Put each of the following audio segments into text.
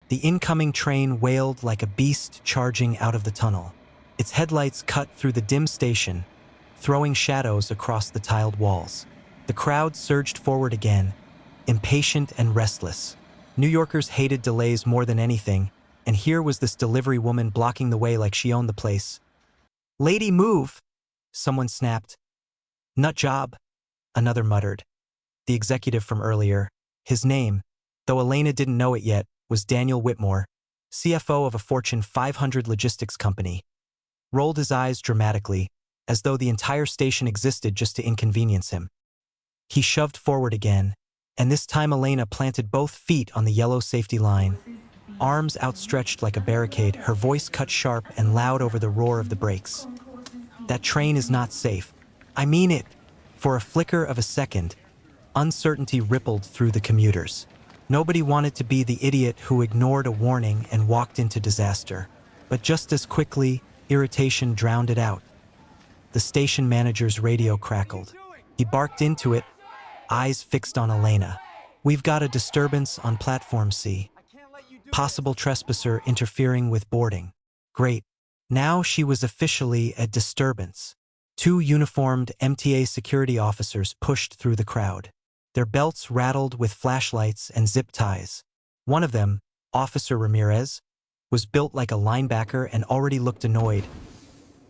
The incoming train wailed like a beast charging out of the tunnel. Its headlights cut through the dim station, throwing shadows across the tiled walls. The crowd surged forward again, impatient and restless. New Yorkers hated delays more than anything, and here was this delivery woman blocking the way like she owned the place. "Lady, move!" someone snapped. "Nut job," another muttered. The executive from earlier, his name, though Elena didn't know it yet, was Daniel Whitmore, CFO of a Fortune 500 logistics company, rolled his eyes dramatically, as though the entire station existed just to inconvenience him. He shoved forward again, and this time Elena planted both feet on the yellow safety line. Arms outstretched like a barricade, her voice cut sharp and loud over the roar of the brakes. "That train is not safe. I mean it." For a flicker of a second, uncertainty rippled through the commuters. Nobody wanted to be the idiot who ignored a warning and walked into disaster. But just as quickly, irritation drowned it out. The station manager's radio crackled. He barked into it, eyes fixed on Elena. "We've got a disturbance on Platform C. Possible trespasser interfering with boarding." Great. Now she was officially a disturbance. Two uniformed MTA security officers pushed through the crowd. Their belts rattled with flashlights and zip ties. One of them, Officer Ramirez, was built like a linebacker and already looked annoyed.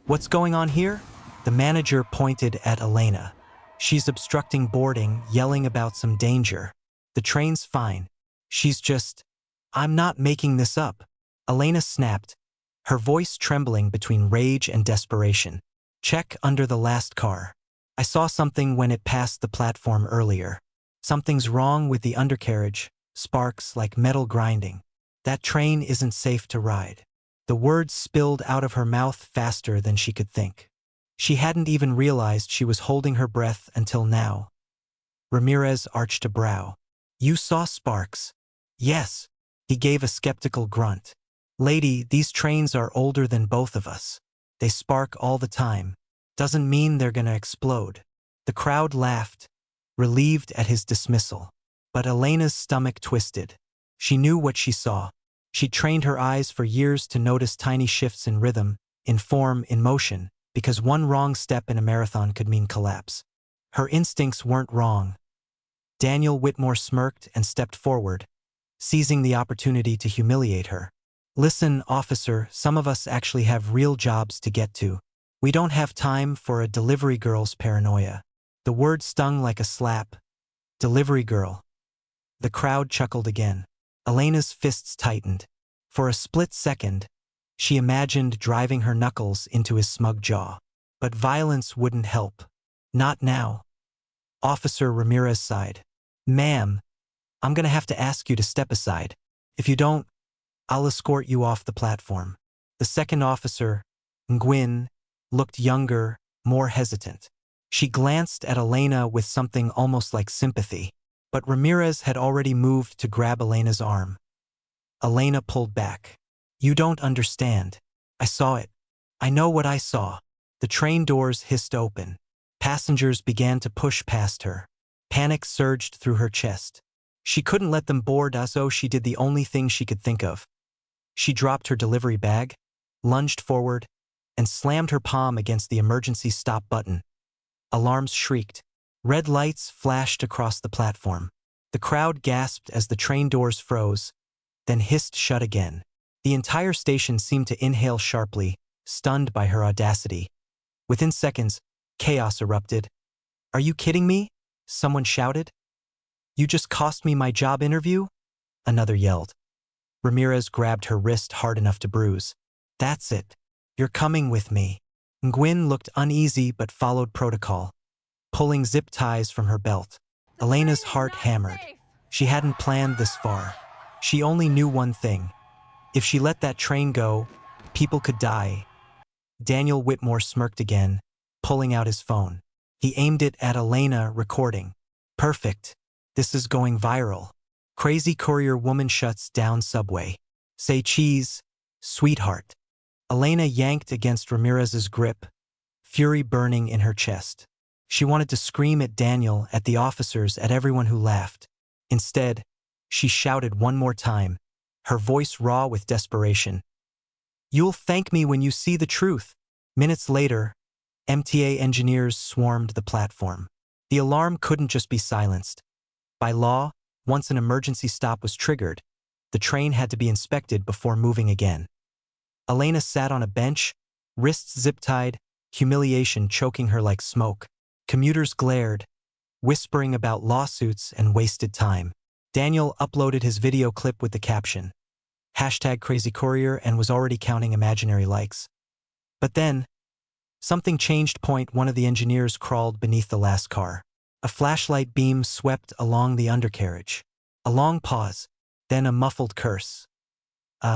"What's going on here?" The manager pointed at Elena. "She's obstructing boarding, yelling about some danger. The train's fine. She's just... I'm not making this up." Elena snapped, her voice trembling between rage and desperation. "Check under the last car. I saw something when it passed the platform earlier. Something's wrong with the undercarriage, sparks like metal grinding. That train isn't safe to ride." The words spilled out of her mouth faster than she could think. She hadn't even realized she was holding her breath until now. Ramirez arched a brow. "You saw sparks?" "Yes." He gave a skeptical grunt. "Lady, these trains are older than both of us. They spark all the time. Doesn't mean they're gonna explode." The crowd laughed, relieved at his dismissal. But Elena's stomach twisted. She knew what she saw. She'd trained her eyes for years to notice tiny shifts in rhythm, in form, in motion, because one wrong step in a marathon could mean collapse. Her instincts weren't wrong. Daniel Whitmore smirked and stepped forward, seizing the opportunity to humiliate her. "Listen, officer, some of us actually have real jobs to get to. We don't have time for a delivery girl's paranoia." The word stung like a slap. Delivery girl. The crowd chuckled again. Elena's fists tightened. For a split second, she imagined driving her knuckles into his smug jaw. But violence wouldn't help. Not now. Officer Ramirez sighed. "Ma'am, I'm gonna have to ask you to step aside. If you don't, I'll escort you off the platform." The second officer, Nguyen, looked younger, more hesitant. She glanced at Elena with something almost like sympathy, but Ramirez had already moved to grab Elena's arm. Elena pulled back. "You don't understand. I saw it. I know what I saw." The train doors hissed open. Passengers began to push past her. Panic surged through her chest. She couldn't let them board us, so she did the only thing she could think of. She dropped her delivery bag, lunged forward, and slammed her palm against the emergency stop button. Alarms shrieked. Red lights flashed across the platform. The crowd gasped as the train doors froze, then hissed shut again. The entire station seemed to inhale sharply, stunned by her audacity. Within seconds, chaos erupted. "Are you kidding me?" someone shouted. "You just cost me my job interview?" another yelled. Ramirez grabbed her wrist hard enough to bruise. "That's it. You're coming with me." Nguyen looked uneasy but followed protocol, pulling zip ties from her belt. Elena's heart hammered. She hadn't planned this far. She only knew one thing. If she let that train go, people could die. Daniel Whitmore smirked again, pulling out his phone. He aimed it at Elena, recording. "Perfect. This is going viral. Crazy courier woman shuts down subway. Say cheese, sweetheart." Elena yanked against Ramirez's grip, fury burning in her chest. She wanted to scream at Daniel, at the officers, at everyone who laughed. Instead, she shouted one more time, her voice raw with desperation. "You'll thank me when you see the truth." Minutes later, MTA engineers swarmed the platform. The alarm couldn't just be silenced. By law, once an emergency stop was triggered, the train had to be inspected before moving again. Elena sat on a bench, wrists zip-tied, humiliation choking her like smoke. Commuters glared, whispering about lawsuits and wasted time. Daniel uploaded his video clip with the caption, #CrazyCourier, and was already counting imaginary likes. But then, something changed. One of the engineers crawled beneath the last car. A flashlight beam swept along the undercarriage. A long pause, then a muffled curse.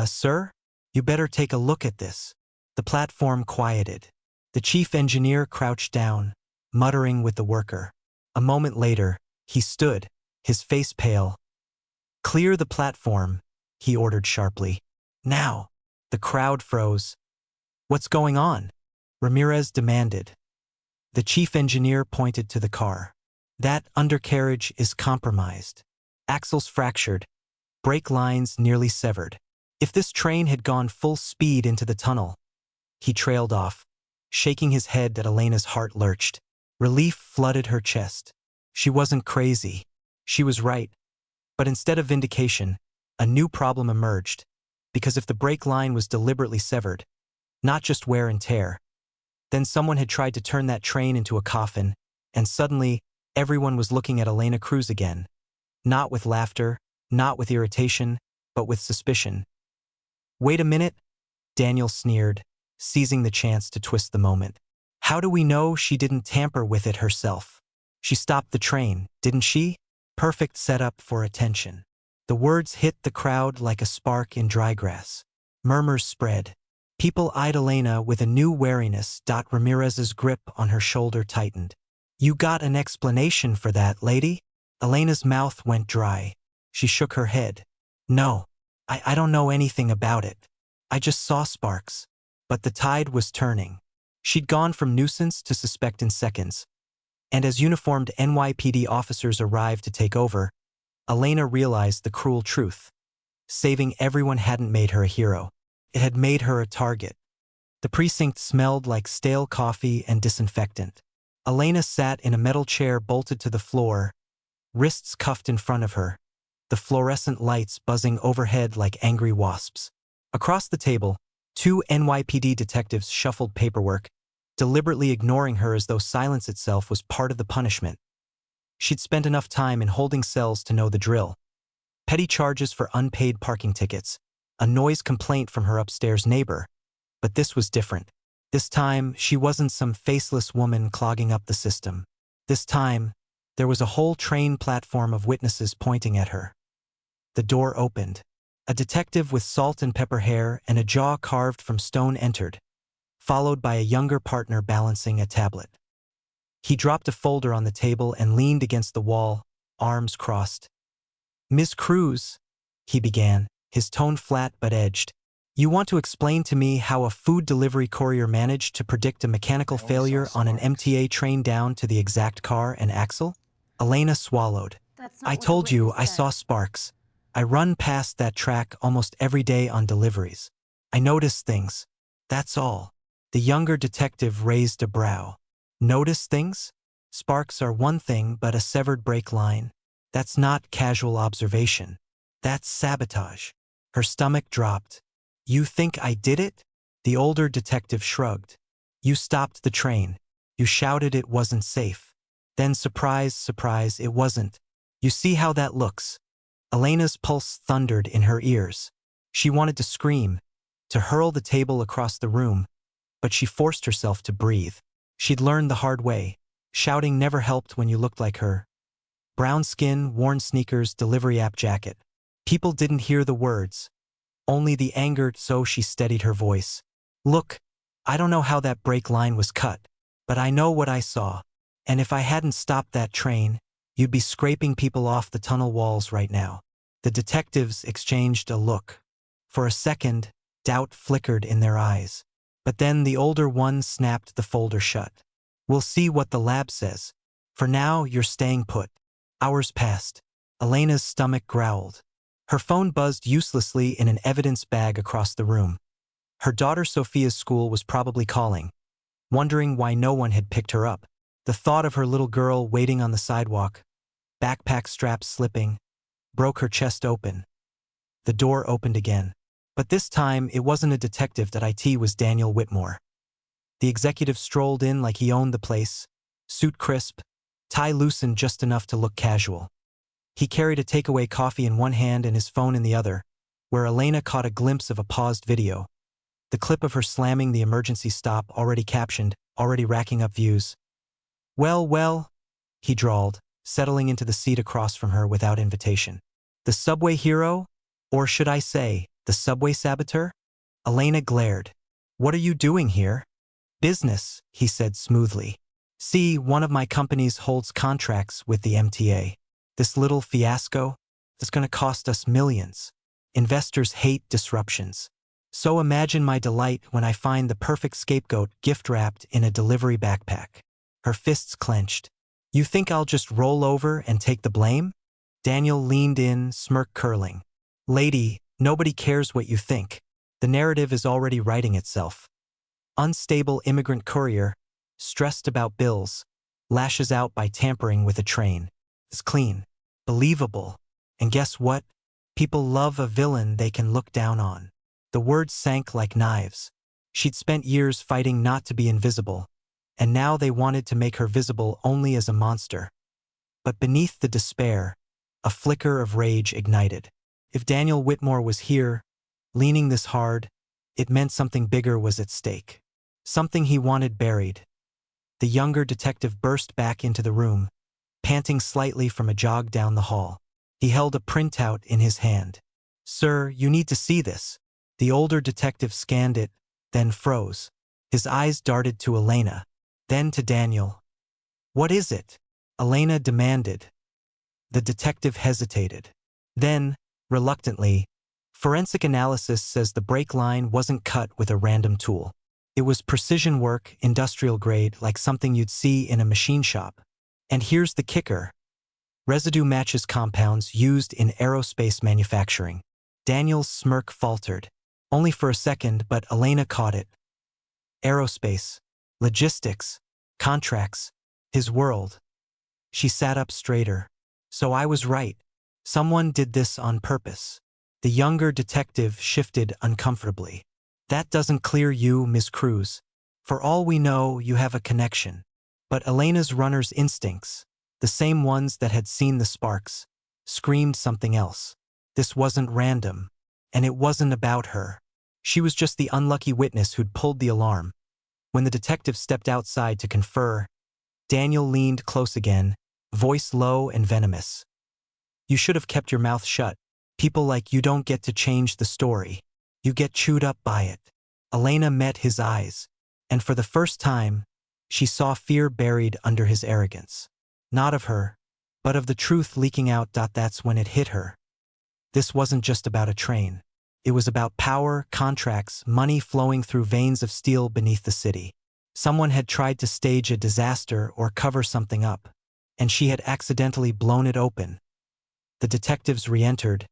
Sir? You better take a look at this." The platform quieted. The chief engineer crouched down, muttering with the worker. A moment later, he stood, his face pale. "Clear the platform," he ordered sharply. "Now." The crowd froze. "What's going on?" Ramirez demanded. The chief engineer pointed to the car. "That undercarriage is compromised. Axles fractured, brake lines nearly severed. If this train had gone full speed into the tunnel..." He trailed off, shaking his head that Elena's heart lurched. Relief flooded her chest. She wasn't crazy. She was right. But instead of vindication, a new problem emerged. Because if the brake line was deliberately severed, not just wear and tear, then someone had tried to turn that train into a coffin, and suddenly, everyone was looking at Elena Cruz again. Not with laughter, not with irritation, but with suspicion. "Wait a minute," Daniel sneered, seizing the chance to twist the moment. "How do we know she didn't tamper with it herself? She stopped the train, didn't she? Perfect setup for attention." The words hit the crowd like a spark in dry grass. Murmurs spread. People eyed Elena with a new wariness. Ramirez's grip on her shoulder tightened. "You got an explanation for that, lady?" Elena's mouth went dry. She shook her head. "No, I don't know anything about it. I just saw sparks." But the tide was turning. She'd gone from nuisance to suspect in seconds. And as uniformed NYPD officers arrived to take over, Elena realized the cruel truth. Saving everyone hadn't made her a hero. It had made her a target. The precinct smelled like stale coffee and disinfectant. Elena sat in a metal chair bolted to the floor, wrists cuffed in front of her, the fluorescent lights buzzing overhead like angry wasps. Across the table, 2 NYPD detectives shuffled paperwork, deliberately ignoring her as though silence itself was part of the punishment. She'd spent enough time in holding cells to know the drill. Petty charges for unpaid parking tickets, a noise complaint from her upstairs neighbor. But this was different. This time, she wasn't some faceless woman clogging up the system. This time, there was a whole train platform of witnesses pointing at her. The door opened. A detective with salt and pepper hair and a jaw carved from stone entered, followed by a younger partner balancing a tablet. He dropped a folder on the table and leaned against the wall, arms crossed. "Miss Cruz," he began, his tone flat but edged, "you want to explain to me how a food delivery courier managed to predict a mechanical failure on an MTA train down to the exact car and axle?" Elena swallowed. "I told you I saw sparks. I run past that track almost every day on deliveries. I notice things. That's all." The younger detective raised a brow. "Notice things? Sparks are one thing, but a severed brake line? That's not casual observation. That's sabotage." Her stomach dropped. "You think I did it?" The older detective shrugged. "You stopped the train. You shouted it wasn't safe. Then surprise, surprise, it wasn't. You see how that looks?" Elena's pulse thundered in her ears. She wanted to scream, to hurl the table across the room, but she forced herself to breathe. She'd learned the hard way. Shouting never helped when you looked like her. Brown skin, worn sneakers, delivery app jacket. People didn't hear the words, only the anger, so she steadied her voice. "Look, I don't know how that brake line was cut, but I know what I saw. And if I hadn't stopped that train, you'd be scraping people off the tunnel walls right now." The detectives exchanged a look. For a second, doubt flickered in their eyes. But then the older one snapped the folder shut. "We'll see what the lab says. For now, you're staying put." Hours passed. Elena's stomach growled. Her phone buzzed uselessly in an evidence bag across the room. Her daughter Sophia's school was probably calling, wondering why no one had picked her up. The thought of her little girl waiting on the sidewalk, backpack straps slipping, broke her chest open. The door opened again. But this time, it wasn't a detective that it was Daniel Whitmore. The executive strolled in like he owned the place, suit crisp, tie loosened just enough to look casual. He carried a takeaway coffee in one hand and his phone in the other, where Elena caught a glimpse of a paused video. The clip of her slamming the emergency stop, already captioned, already racking up views. Well, he drawled, settling into the seat across from her without invitation. The subway hero? Or should I say, the subway saboteur? Elena glared. What are you doing here? Business, he said smoothly. See, one of my companies holds contracts with the MTA. This little fiasco is going to cost us millions. Investors hate disruptions. So imagine my delight when I find the perfect scapegoat gift-wrapped in a delivery backpack. Her fists clenched. You think I'll just roll over and take the blame? Daniel leaned in, smirk curling. Lady, nobody cares what you think. The narrative is already writing itself. Unstable immigrant courier, stressed about bills, lashes out by tampering with a train. It's clean, believable. And guess what? People love a villain they can look down on. The words sank like knives. She'd spent years fighting not to be invisible, and now they wanted to make her visible only as a monster. But beneath the despair, a flicker of rage ignited. If Daniel Whitmore was here, leaning this hard, it meant something bigger was at stake. Something he wanted buried. The younger detective burst back into the room, panting slightly from a jog down the hall. He held a printout in his hand. Sir, you need to see this. The older detective scanned it, then froze. His eyes darted to Elena, then to Daniel. What is it? Elena demanded. The detective hesitated. Then, reluctantly, forensic analysis says the brake line wasn't cut with a random tool. It was precision work, industrial grade, like something you'd see in a machine shop. And here's the kicker. Residue matches compounds used in aerospace manufacturing. Daniel's smirk faltered. Only for a second, but Elena caught it. Aerospace, logistics, contracts, his world. She sat up straighter. So I was right. Someone did this on purpose. The younger detective shifted uncomfortably. That doesn't clear you, Ms. Cruz. For all we know, you have a connection. But Elena's runner's instincts, the same ones that had seen the sparks, screamed something else. This wasn't random, and it wasn't about her. She was just the unlucky witness who'd pulled the alarm. When the detective stepped outside to confer, Daniel leaned close again, voice low and venomous. You should have kept your mouth shut. People like you don't get to change the story. You get chewed up by it. Elena met his eyes, and for the first time, she saw fear buried under his arrogance. Not of her, but of the truth leaking out. That's when it hit her. This wasn't just about a train. It was about power, contracts, money flowing through veins of steel beneath the city. Someone had tried to stage a disaster or cover something up, and she had accidentally blown it open. The detectives re-entered,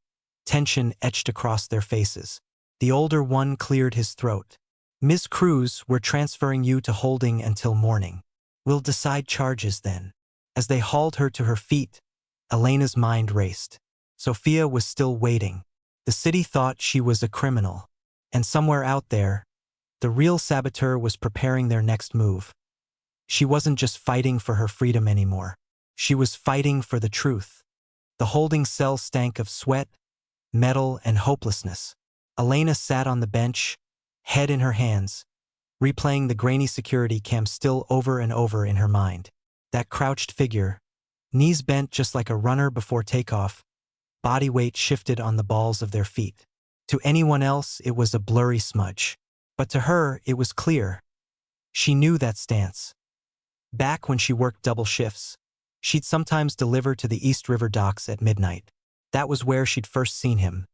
tension etched across their faces. The older one cleared his throat. Ms. Cruz, we're transferring you to holding until morning. We'll decide charges then. As they hauled her to her feet, Elena's mind raced. Sophia was still waiting. The city thought she was a criminal. And somewhere out there, the real saboteur was preparing their next move. She wasn't just fighting for her freedom anymore. She was fighting for the truth. The holding cell stank of sweat, metal, and hopelessness. Elena sat on the bench, head in her hands, replaying the grainy security cam still over and over in her mind. That crouched figure, knees bent just like a runner before takeoff, body weight shifted on the balls of their feet. To anyone else, it was a blurry smudge. But to her, it was clear. She knew that stance. Back when she worked double shifts, she'd sometimes deliver to the East River docks at midnight. That was where she'd first seen him.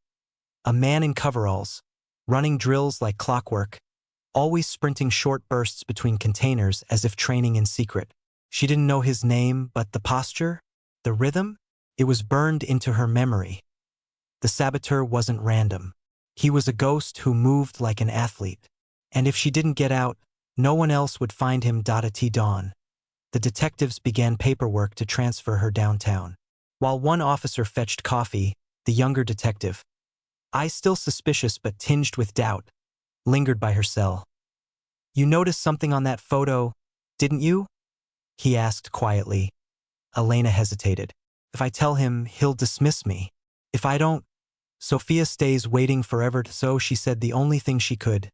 A man in coveralls, running drills like clockwork, always sprinting short bursts between containers as if training in secret. She didn't know his name, but the posture, the rhythm, it was burned into her memory. The saboteur wasn't random. He was a ghost who moved like an athlete. And if she didn't get out, no one else would find him. At dawn, the detectives began paperwork to transfer her downtown. While one officer fetched coffee, the younger detective, eyes still suspicious but tinged with doubt, lingered by her cell. "You noticed something on that photo, didn't you?" he asked quietly. Elena hesitated. "If I tell him, he'll dismiss me. If I don't, Sophia stays waiting forever." So she said the only thing she could.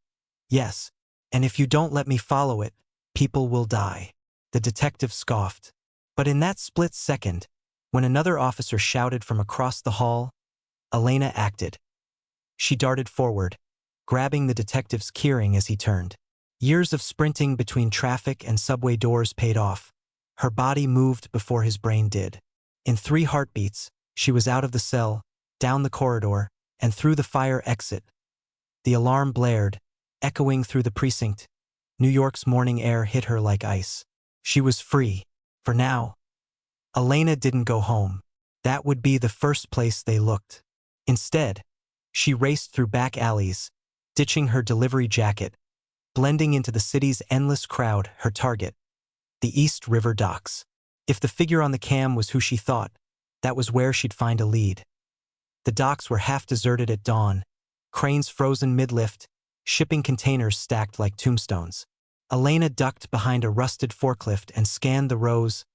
"Yes, and if you don't let me follow it, people will die." The detective scoffed. But in that split second, when another officer shouted from across the hall, Elena acted. She darted forward, grabbing the detective's keyring as he turned. Years of sprinting between traffic and subway doors paid off. Her body moved before his brain did. In 3 heartbeats, she was out of the cell, down the corridor, and through the fire exit. The alarm blared, echoing through the precinct. New York's morning air hit her like ice. She was free, for now. Elena didn't go home. That would be the first place they looked. Instead, she raced through back alleys, ditching her delivery jacket, blending into the city's endless crowd. Her target, the East River docks. If the figure on the cam was who she thought, that was where she'd find a lead. The docks were half deserted at dawn, cranes frozen mid-lift, shipping containers stacked like tombstones. Elena ducked behind a rusted forklift and scanned the rows.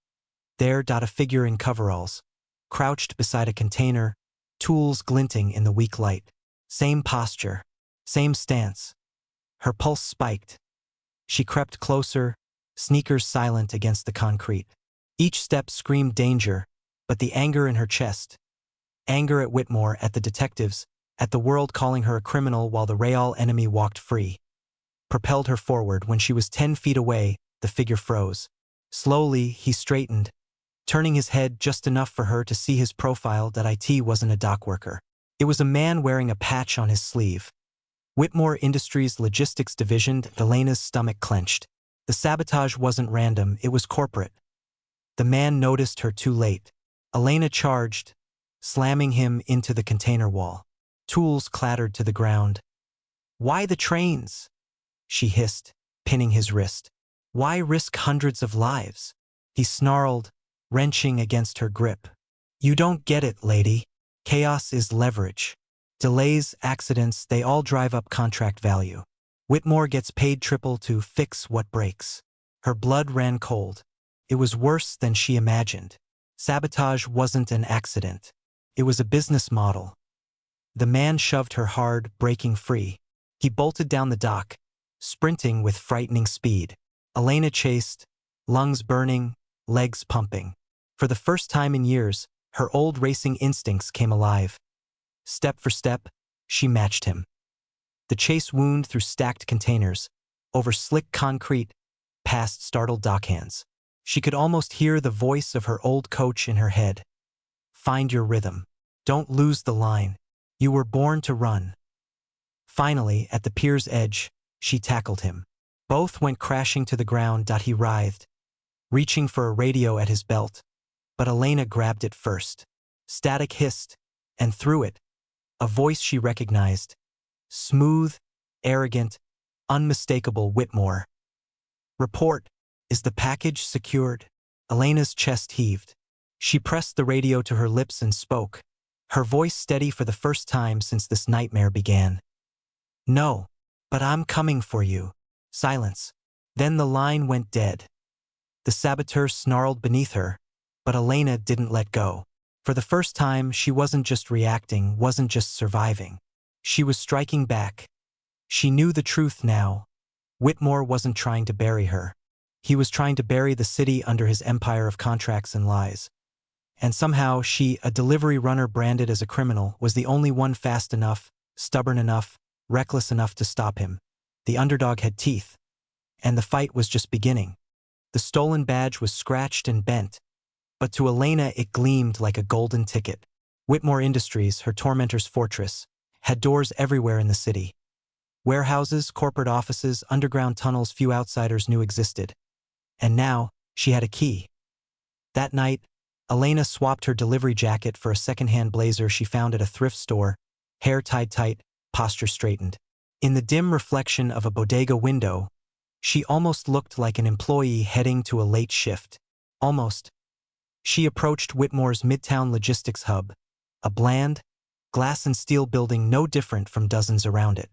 There, a figure in coveralls, crouched beside a container, tools glinting in the weak light. Same posture, same stance. Her pulse spiked. She crept closer, sneakers silent against the concrete. Each step screamed danger, but the anger in her chest, anger at Whitmore, at the detectives, at the world calling her a criminal while the real enemy walked free, propelled her forward. When she was 10 feet away, the figure froze. Slowly, he straightened, turning his head just enough for her to see his profile. It wasn't a dock worker. It was a man wearing a patch on his sleeve. Whitmore Industries Logistics Division. Elena's stomach clenched. The sabotage wasn't random, it was corporate. The man noticed her too late. Elena charged, slamming him into the container wall. Tools clattered to the ground. "Why the trains?" she hissed, pinning his wrist. "Why risk hundreds of lives?" He snarled, wrenching against her grip. "You don't get it, lady. Chaos is leverage. Delays, accidents, they all drive up contract value. Whitmore gets paid triple to fix what breaks." Her blood ran cold. It was worse than she imagined. Sabotage wasn't an accident. It was a business model. The man shoved her hard, breaking free. He bolted down the dock, sprinting with frightening speed. Elena chased, lungs burning, legs pumping. For the first time in years, her old racing instincts came alive. Step for step, she matched him. The chase wound through stacked containers, over slick concrete, past startled dockhands. She could almost hear the voice of her old coach in her head. "Find your rhythm. Don't lose the line. You were born to run." Finally, at the pier's edge, she tackled him. Both went crashing to the ground. He writhed, reaching for a radio at his belt, but Elena grabbed it first. Static hissed, and through it, a voice she recognized. Smooth, arrogant, unmistakable. "Whitmore. Report. Is the package secured?" Elena's chest heaved. She pressed the radio to her lips and spoke, her voice steady for the first time since this nightmare began. "No, but I'm coming for you." Silence. Then the line went dead. The saboteur snarled beneath her, but Elena didn't let go. For the first time, she wasn't just reacting, wasn't just surviving. She was striking back. She knew the truth now. Whitmore wasn't trying to bury her. He was trying to bury the city under his empire of contracts and lies. And somehow she, a delivery runner branded as a criminal, was the only one fast enough, stubborn enough, reckless enough to stop him. The underdog had teeth. And the fight was just beginning. The stolen badge was scratched and bent, but to Elena it gleamed like a golden ticket. Whitmore Industries, her tormentor's fortress, had doors everywhere in the city. Warehouses, corporate offices, underground tunnels few outsiders knew existed. And now, she had a key. That night, Elena swapped her delivery jacket for a secondhand blazer she found at a thrift store, hair tied tight, posture straightened. In the dim reflection of a bodega window, she almost looked like an employee heading to a late shift. Almost. She approached Whitmore's Midtown logistics hub, a bland, glass and steel building no different from dozens around it.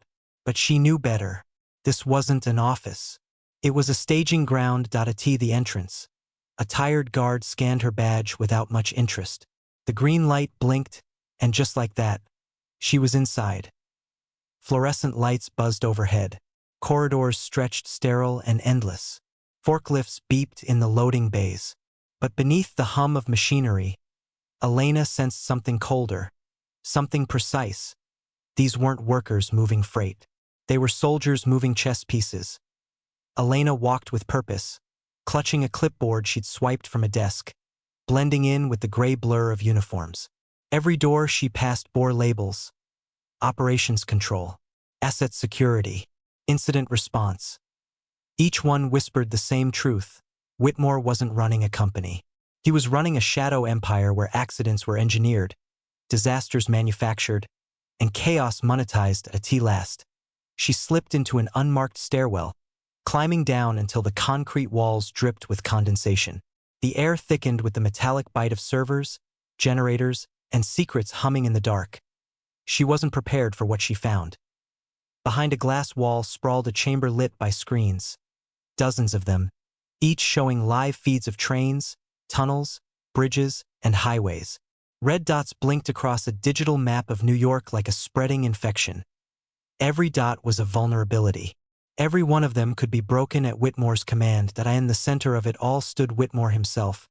But she knew better. This wasn't an office. It was a staging ground. The entrance. A tired guard scanned her badge without much interest. The green light blinked, and just like that, she was inside. Fluorescent lights buzzed overhead. Corridors stretched sterile and endless. Forklifts beeped in the loading bays. But beneath the hum of machinery, Elena sensed something colder, something precise. These weren't workers moving freight. They were soldiers moving chess pieces. Elena walked with purpose, clutching a clipboard she'd swiped from a desk, blending in with the gray blur of uniforms. Every door she passed bore labels: operations control, asset security, incident response. Each one whispered the same truth: Whitmore wasn't running a company. He was running a shadow empire where accidents were engineered, disasters manufactured, and chaos monetized at last. She slipped into an unmarked stairwell, climbing down until the concrete walls dripped with condensation. The air thickened with the metallic bite of servers, generators, and secrets humming in the dark. She wasn't prepared for what she found. Behind a glass wall sprawled a chamber lit by screens. Dozens of them, each showing live feeds of trains, tunnels, bridges, and highways. Red dots blinked across a digital map of New York like a spreading infection. Every dot was a vulnerability. Every one of them could be broken at Whitmore's command. In the center of it all stood Whitmore himself,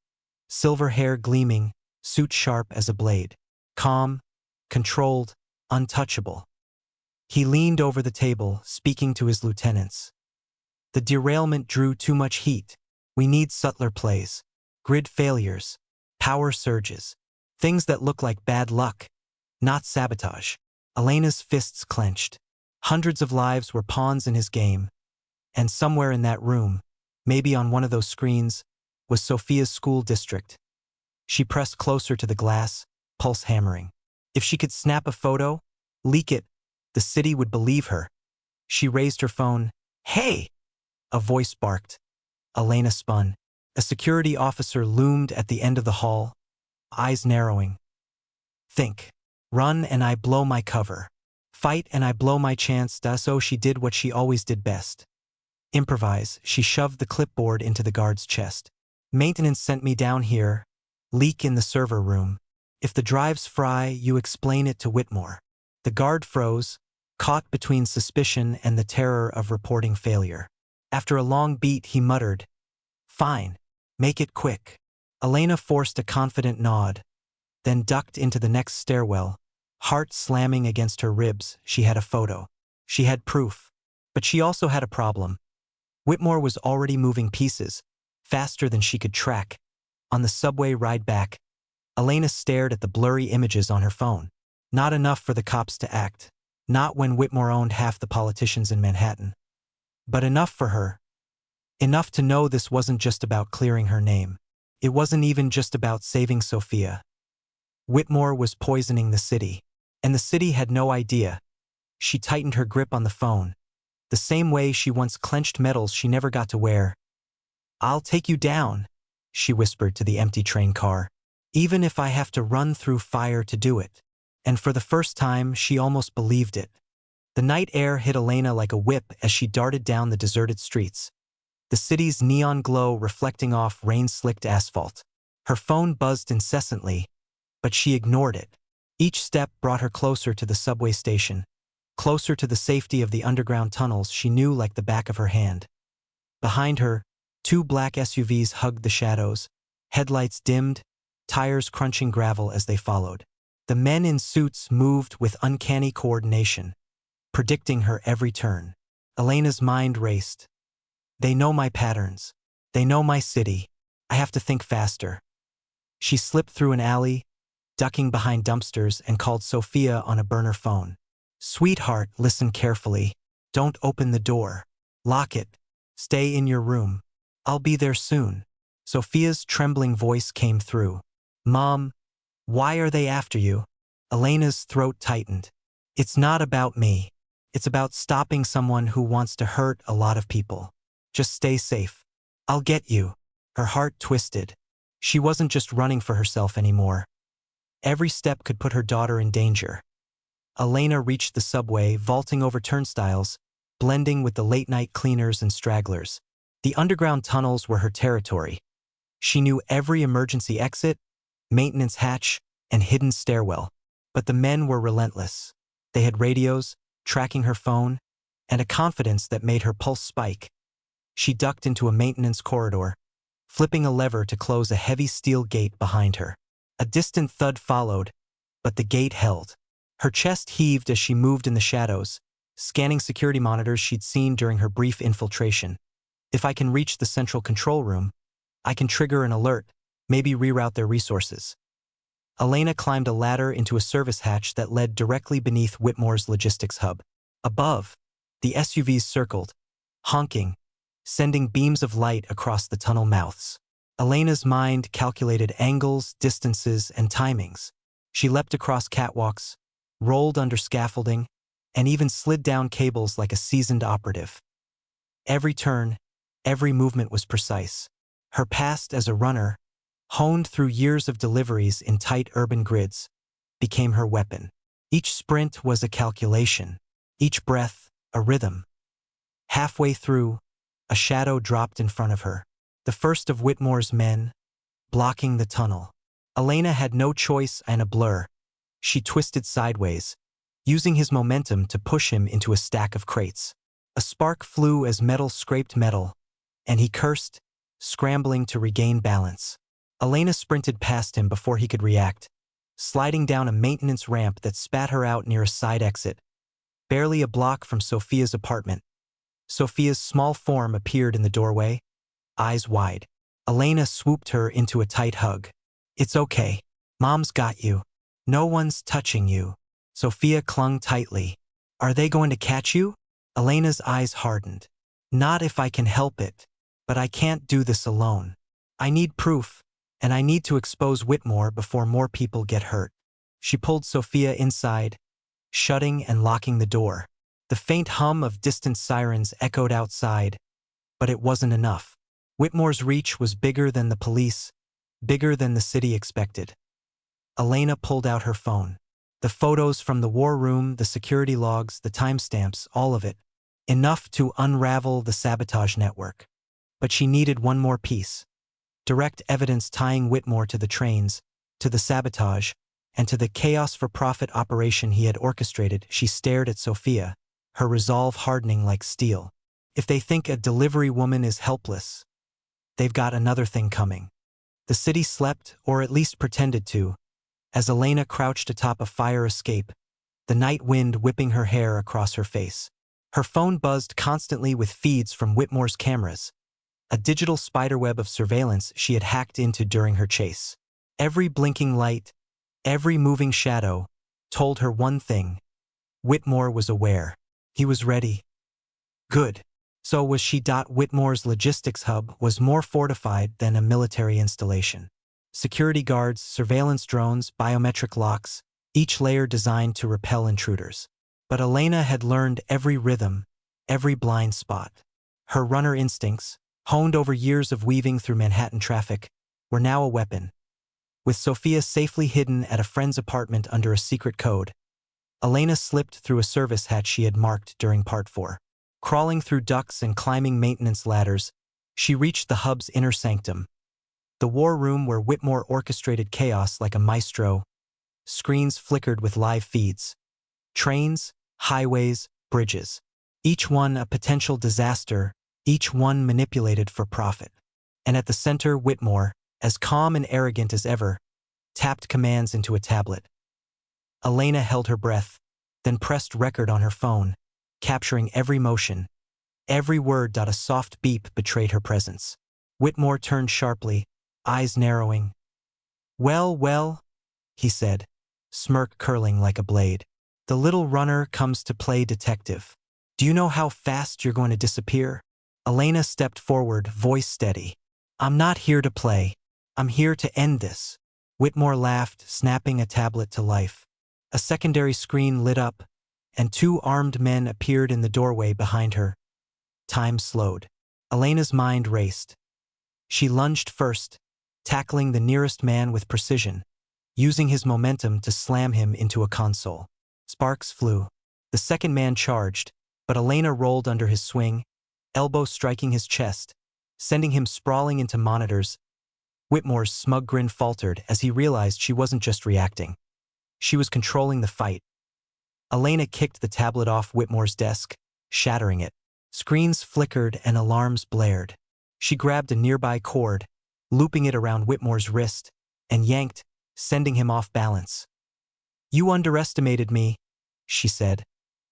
silver hair gleaming, suit sharp as a blade. Calm, controlled, untouchable. He leaned over the table, speaking to his lieutenants. The derailment drew too much heat. We need subtler plays. Grid failures. Power surges. Things that look like bad luck, not sabotage. Elena's fists clenched. Hundreds of lives were pawns in his game. And somewhere in that room, maybe on one of those screens, was Sophia's school district. She pressed closer to the glass, pulse hammering. If she could snap a photo, leak it, the city would believe her. She raised her phone. "Hey!" A voice barked. Elena spun. A security officer loomed at the end of the hall, eyes narrowing. Think. Run and I blow my cover. Fight and I blow my chance. So she did what she always did best. Improvise. She shoved the clipboard into the guard's chest. Maintenance sent me down here. Leak in the server room. If the drives fry, you explain it to Whitmore. The guard froze, caught between suspicion and the terror of reporting failure. After a long beat, he muttered, "Fine. Make it quick." Elena forced a confident nod, then ducked into the next stairwell, heart slamming against her ribs. She had a photo. She had proof. But she also had a problem. Whitmore was already moving pieces, faster than she could track. On the subway ride back, Elena stared at the blurry images on her phone. Not enough for the cops to act. Not when Whitmore owned half the politicians in Manhattan. But enough for her. Enough to know this wasn't just about clearing her name. It wasn't even just about saving Sophia. Whitmore was poisoning the city. And the city had no idea. She tightened her grip on the phone, the same way she once clenched medals she never got to wear. "I'll take you down," she whispered to the empty train car. "Even if I have to run through fire to do it." And for the first time, she almost believed it. The night air hit Elena like a whip as she darted down the deserted streets, the city's neon glow reflecting off rain-slicked asphalt. Her phone buzzed incessantly, but she ignored it. Each step brought her closer to the subway station, closer to the safety of the underground tunnels she knew like the back of her hand. Behind her, two black SUVs hugged the shadows, headlights dimmed, tires crunching gravel as they followed. The men in suits moved with uncanny coordination, predicting her every turn. Elena's mind raced. They know my patterns. They know my city. I have to think faster. She slipped through an alley, ducking behind dumpsters, and called Sophia on a burner phone. "Sweetheart, listen carefully. Don't open the door. Lock it. Stay in your room. I'll be there soon." Sophia's trembling voice came through. Mom, why are they after you? Elena's throat tightened. It's not about me. It's about stopping someone who wants to hurt a lot of people. Just stay safe. I'll get you. Her heart twisted. She wasn't just running for herself anymore. Every step could put her daughter in danger. Elena reached the subway, vaulting over turnstiles, blending with the late-night cleaners and stragglers. The underground tunnels were her territory. She knew every emergency exit, maintenance hatch, and hidden stairwell. But the men were relentless. They had radios, tracking her phone, and a confidence that made her pulse spike. She ducked into a maintenance corridor, flipping a lever to close a heavy steel gate behind her. A distant thud followed, but the gate held. Her chest heaved as she moved in the shadows, scanning security monitors she'd seen during her brief infiltration. If I can reach the central control room, I can trigger an alert, maybe reroute their resources. Elena climbed a ladder into a service hatch that led directly beneath Whitmore's logistics hub. Above, the SUVs circled, honking, sending beams of light across the tunnel mouths. Elena's mind calculated angles, distances, and timings. She leapt across catwalks, rolled under scaffolding, and even slid down cables like a seasoned operative. Every turn, every movement was precise. Her past as a runner, honed through years of deliveries in tight urban grids, became her weapon. Each sprint was a calculation, each breath a rhythm. Halfway through, a shadow dropped in front of her, the first of Whitmore's men, blocking the tunnel. Elena had no choice and a blur. She twisted sideways, using his momentum to push him into a stack of crates. A spark flew as metal scraped metal, and he cursed, scrambling to regain balance. Elena sprinted past him before he could react, sliding down a maintenance ramp that spat her out near a side exit, barely a block from Sophia's apartment. Sophia's small form appeared in the doorway, eyes wide. Elena swooped her into a tight hug. It's okay. Mom's got you. No one's touching you. Sophia clung tightly. Are they going to catch you? Elena's eyes hardened. Not if I can help it. But I can't do this alone. I need proof, and I need to expose Whitmore before more people get hurt. She pulled Sophia inside, shutting and locking the door. The faint hum of distant sirens echoed outside, but it wasn't enough. Whitmore's reach was bigger than the police, bigger than the city expected. Elena pulled out her phone. The photos from the war room, the security logs, the timestamps, all of it. Enough to unravel the sabotage network. But she needed one more piece. Direct evidence tying Whitmore to the trains, to the sabotage, and to the chaos-for-profit operation he had orchestrated. She stared at Sophia, her resolve hardening like steel. If they think a delivery woman is helpless, they've got another thing coming. The city slept, or at least pretended to, as Elena crouched atop a fire escape, the night wind whipping her hair across her face. Her phone buzzed constantly with feeds from Whitmore's cameras, a digital spiderweb of surveillance she had hacked into during her chase. Every blinking light, every moving shadow, told her one thing. Whitmore was aware. He was ready. Good. So was she. Whitmore's logistics hub was more fortified than a military installation. Security guards, surveillance drones, biometric locks, each layer designed to repel intruders. But Elena had learned every rhythm, every blind spot. Her runner instincts, honed over years of weaving through Manhattan traffic, were now a weapon. With Sophia safely hidden at a friend's apartment under a secret code, Elena slipped through a service hatch she had marked during Part 4. Crawling through ducts and climbing maintenance ladders, she reached the hub's inner sanctum, the war room where Whitmore orchestrated chaos like a maestro. Screens flickered with live feeds. Trains, highways, bridges. Each one a potential disaster, each one manipulated for profit. And at the center, Whitmore, as calm and arrogant as ever, tapped commands into a tablet. Elena held her breath, then pressed record on her phone, capturing every motion. Every word. A soft beep betrayed her presence. Whitmore turned sharply, eyes narrowing. Well, he said, smirk curling like a blade. The little runner comes to play detective. Do you know how fast you're going to disappear? Elena stepped forward, voice steady. I'm not here to play. I'm here to end this. Whitmore laughed, snapping a tablet to life. A secondary screen lit up, and two armed men appeared in the doorway behind her. Time slowed. Elena's mind raced. She lunged first, tackling the nearest man with precision, using his momentum to slam him into a console. Sparks flew. The second man charged, but Elena rolled under his swing, elbow striking his chest, sending him sprawling into monitors. Whitmore's smug grin faltered as he realized she wasn't just reacting. She was controlling the fight. Elena kicked the tablet off Whitmore's desk, shattering it. Screens flickered and alarms blared. She grabbed a nearby cord, looping it around Whitmore's wrist, and yanked, sending him off balance. "You underestimated me," she said,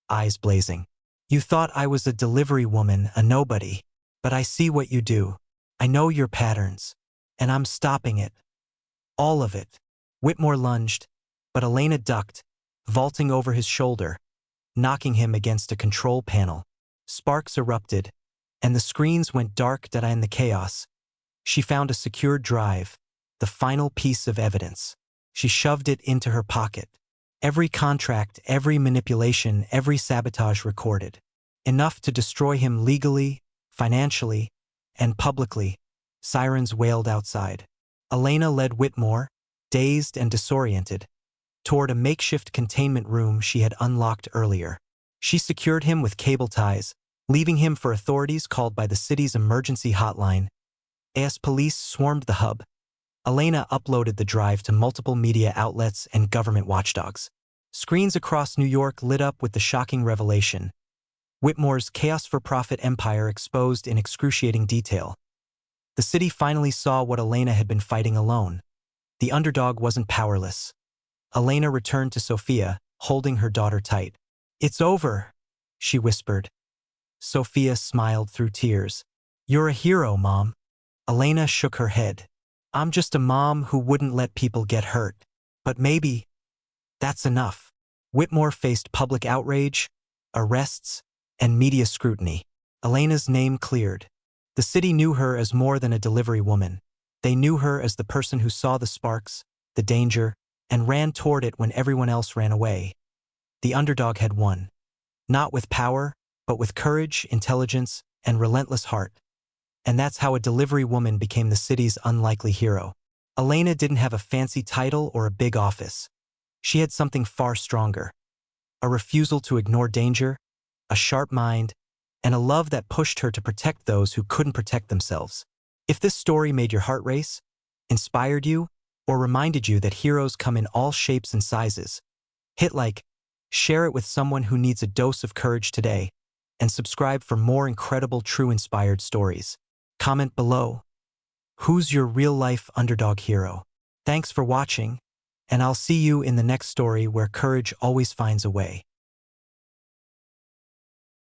eyes blazing. "You thought I was a delivery woman, a nobody. But I see what you do. I know your patterns. And I'm stopping it. All of it." Whitmore lunged, but Elena ducked, vaulting over his shoulder, knocking him against a control panel. Sparks erupted, and the screens went dark in the chaos. She found a secured drive, the final piece of evidence. She shoved it into her pocket. Every contract, every manipulation, every sabotage recorded. Enough to destroy him legally, financially, and publicly. Sirens wailed outside. Elena led Whitmore, dazed and disoriented, toward a makeshift containment room she had unlocked earlier. She secured him with cable ties, leaving him for authorities called by the city's emergency hotline. As police swarmed the hub, Elena uploaded the drive to multiple media outlets and government watchdogs. Screens across New York lit up with the shocking revelation. Whitmore's chaos-for-profit empire exposed in excruciating detail. The city finally saw what Elena had been fighting alone. The underdog wasn't powerless. Elena returned to Sophia, holding her daughter tight. "It's over," she whispered. Sophia smiled through tears. "You're a hero, Mom." Elena shook her head. "I'm just a mom who wouldn't let people get hurt. But maybe that's enough." Whitmore faced public outrage, arrests, and media scrutiny. Elena's name cleared. The city knew her as more than a delivery woman. They knew her as the person who saw the sparks, the danger, and ran toward it when everyone else ran away. The underdog had won. Not with power, but with courage, intelligence, and relentless heart. And that's how a delivery woman became the city's unlikely hero. Elena didn't have a fancy title or a big office. She had something far stronger. A refusal to ignore danger, a sharp mind, and a love that pushed her to protect those who couldn't protect themselves. If this story made your heart race, inspired you, or reminded you that heroes come in all shapes and sizes, hit like, share it with someone who needs a dose of courage today, and subscribe for more incredible true inspired stories. Comment below. Who's your real-life underdog hero? Thanks for watching, and I'll see you in the next story where courage always finds a way.